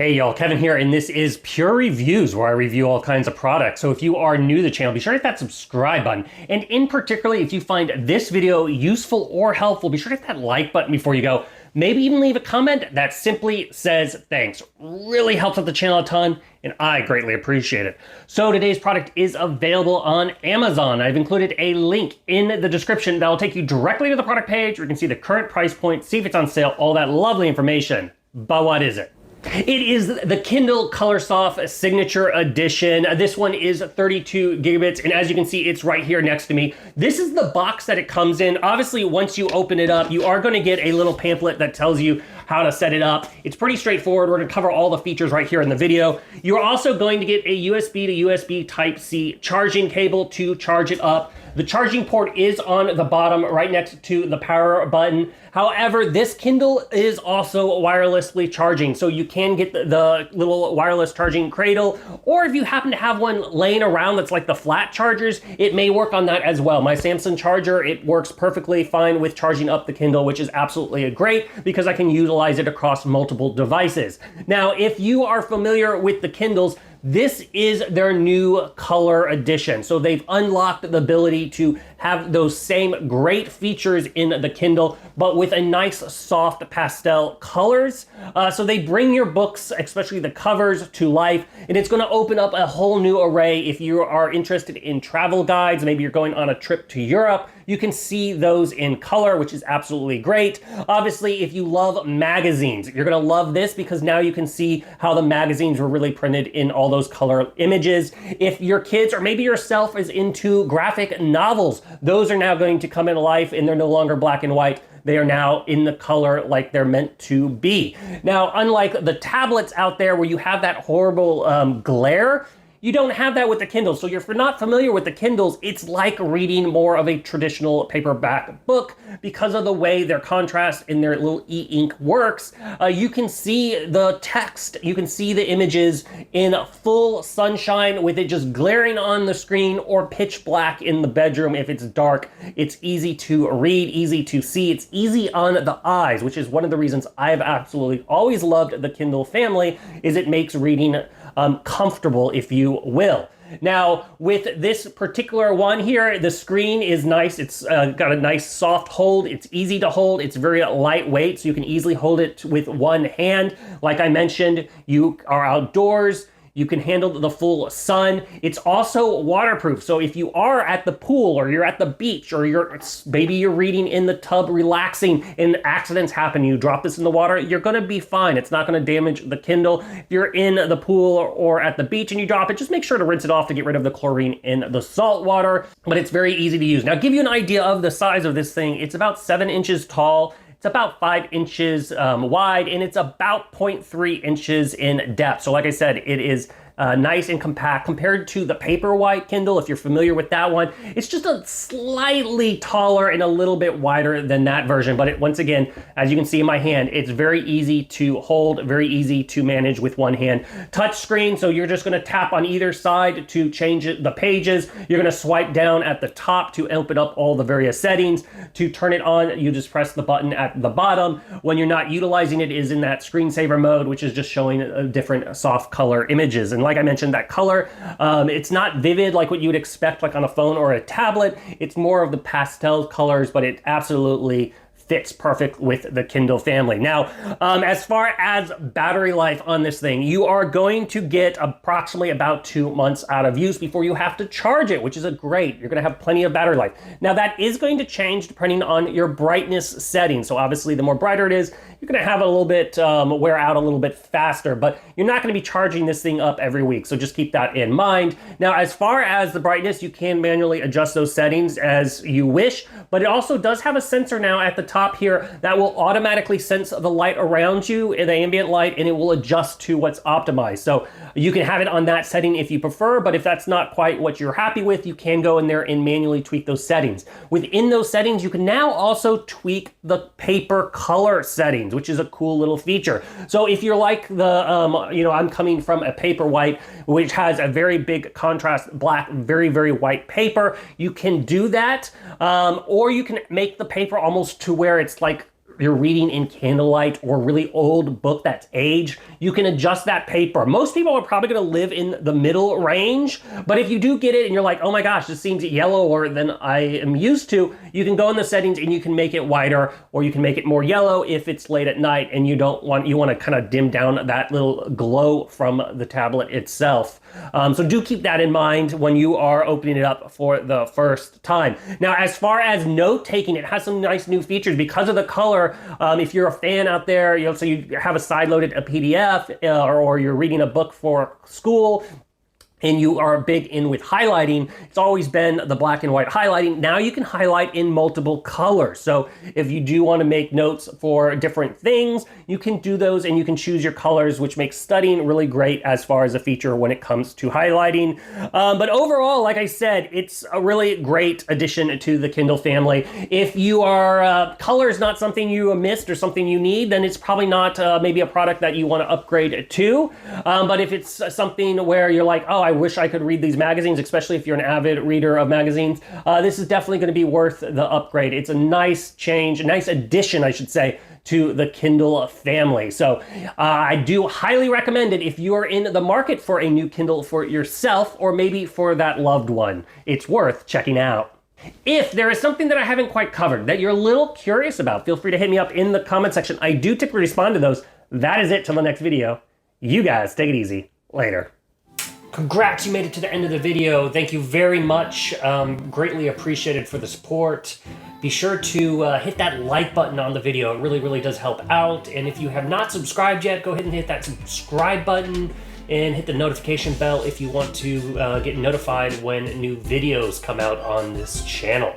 Hey y'all, Kevin here, and this is Pure Reviews, where I review all kinds of products. So if you are new to the channel, be sure to hit that subscribe button. And in particular, if you find this video useful or helpful, be sure to hit that like button before you go. Maybe even leave a comment that simply says thanks. Really helps out the channel a ton, and I greatly appreciate it. So today's product is available on Amazon. I've included a link in the description that will take you directly to the product page where you can see the current price point, see if it's on sale, all that lovely information. But what is it? It is the Kindle Colorsoft Signature Edition. This one is 32 gigabits, and as you can see, it's right here next to me. This is the box that it comes in. Obviously, once you open it up, you are going to get a little pamphlet that tells you how to set it up. It's pretty straightforward. We're going to cover all the features right here in the video. You're also going to get a USB to USB Type-C charging cable to charge it up. The charging port is on the bottom right next to the power button. However, this Kindle is also wirelessly charging, so you can get the little wireless charging cradle, or if you happen to have one laying around that's like the flat chargers, it may work on that as well. My Samsung charger, it works perfectly fine with charging up the Kindle, which is absolutely great because I can utilize it across multiple devices. Now, if you are familiar with the Kindles, this is their new color edition. So they've unlocked the ability to have those same great features in the Kindle, but with a nice soft pastel colors. So they bring your books, especially the covers, to life, and it's going to open up a whole new array. If you are interested in travel guides, maybe you're going on a trip to Europe, you can see those in color, which is absolutely great. Obviously, if you love magazines, you're going to love this because now you can see how the magazines were really printed in all those color images. If your kids or maybe yourself is into graphic novels, those are now going to come into life, and they're no longer black and white. They are now in the color like they're meant to be. Now, unlike the tablets out there where you have that horrible glare, you don't have that with the Kindle. So if you're not familiar with the Kindles, it's like reading more of a traditional paperback book because of the way their contrast in their little e-ink works. You can see the text, you can see the images in full sunshine with it just glaring on the screen, or pitch black in the bedroom if it's dark. It's easy to read, easy to see. It's easy on the eyes, which is one of the reasons I've absolutely always loved the Kindle family, is it makes reading comfortable, if you will. Now, with this particular one here, the screen is nice. It's got a nice soft hold. It's easy to hold. It's very lightweight, so you can easily hold it with one hand. Like I mentioned, you are outdoors. You can handle the full sun. It's also waterproof. So if you are at the pool, or you're at the beach, or maybe you're reading in the tub relaxing and accidents happen, you drop this in the water, you're gonna be fine. It's not gonna damage the Kindle. If you're in the pool or at the beach and you drop it, just make sure to rinse it off to get rid of the chlorine in the salt water. But it's very easy to use. Now, give you an idea of the size of this thing. It's about 7 inches tall. It's about 5 inches wide, and it's about 0.3 inches in depth. So like I said, it is nice and compact compared to the Paperwhite Kindle. If you're familiar with that one, it's just a slightly taller and a little bit wider than that version. But once again, as you can see in my hand, it's very easy to hold, very easy to manage with one hand. Touch screen, so you're just going to tap on either side to change the pages. You're going to swipe down at the top to open up all the various settings. To turn it on, you just press the button at the bottom. When you're not utilizing it, is in that screensaver mode, which is just showing different soft color images. And like I mentioned, that color, it's not vivid like what you would expect like on a phone or a tablet. It's more of the pastel colors, but it absolutely fits perfect with the Kindle family. Now, as far as battery life on this thing, you are going to get approximately about 2 months out of use before you have to charge it, which is great. You're gonna have plenty of battery life. Now, that is going to change depending on your brightness setting. So obviously, the more brighter it is, you're gonna have a little bit wear out a little bit faster, but you're not gonna be charging this thing up every week. So just keep that in mind. Now, as far as the brightness, you can manually adjust those settings as you wish, but it also does have a sensor now at the top here that will automatically sense the light around you, the ambient light, and it will adjust to what's optimized. So you can have it on that setting if you prefer, but if that's not quite what you're happy with, you can go in there and manually tweak those settings. Within those settings, you can now also tweak the paper color settings, which is a cool little feature. So if you're like the, I'm coming from a Paperwhite, which has a very big contrast black, very, very white paper, you can do that, or you can make the paper almost to where it's like you're reading in candlelight or really old book that's aged, you can adjust that paper. Most people are probably gonna live in the middle range, but if you do get it and you're like, oh my gosh, this seems yellower than I am used to, you can go in the settings and you can make it whiter, or you can make it more yellow if it's late at night and you want to kind of dim down that little glow from the tablet itself. So do keep that in mind when you are opening it up for the first time. Now, as far as note taking, it has some nice new features because of the color. If you're a fan out there, so you have a side-loaded a PDF or you're reading a book for school, and you are big in with highlighting, it's always been the black and white highlighting. Now you can highlight in multiple colors. So if you do want to make notes for different things, you can do those and you can choose your colors, which makes studying really great as far as a feature when it comes to highlighting. But overall, like I said, it's a really great addition to the Kindle family. If you are, color is not something you missed or something you need, then it's probably not maybe a product that you want to upgrade to. But if it's something where you're like, oh, I wish I could read these magazines, especially if you're an avid reader of magazines, this is definitely going to be worth the upgrade. It's a nice change, a nice addition, I should say, to the Kindle family. So I do highly recommend it if you are in the market for a new Kindle for yourself or maybe for that loved one. It's worth checking out. If there is something that I haven't quite covered that you're a little curious about, feel free to hit me up in the comment section. I do typically respond to those. That is it till the next video. You guys take it easy. Later. Congrats, you made it to the end of the video. Thank you very much. Greatly appreciated for the support. Be sure to hit that like button on the video. It really, really does help out. And if you have not subscribed yet, go ahead and hit that subscribe button and hit the notification bell if you want to get notified when new videos come out on this channel.